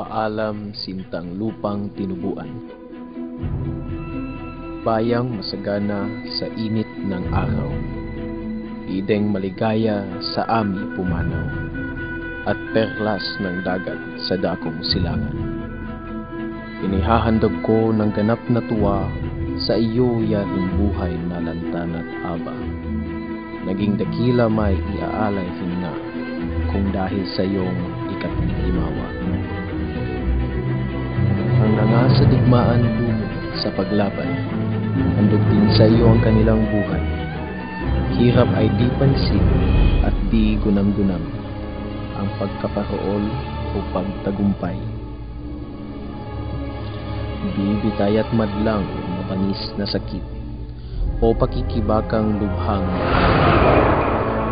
Paalam sintang lupang tinubuan. Bayang masagana sa init ng araw. Ideng maligaya sa ami pumanaw. At perlas ng dagat sa dakong silangan. Inihahandog ko ng ganap na tuwa sa iyo yaring buhay na lantan at aba. Naging dakila may iaalay hina kung dahil sa iyong ikatlimawa. Ang nga sa digmaan lumot sa paglaban, handog din sa iyo ang kanilang buhay. Hirap ay di pansin at di gunam-gunam ang pagkaparool o pagtagumpay. Di bitay at madlang matanis na sakit o pakikibakang lubhang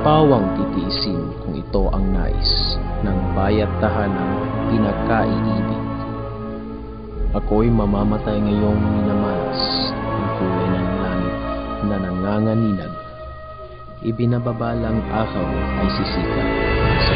pawang titiisin kung ito ang nais ng bayat tahanang pinagkaiibig. Ako'y mamamatay ngayong minamalas ang kulay ng langit na nanganganinag. Ibinababalang araw ay sisikat sa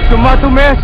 Tumatumis!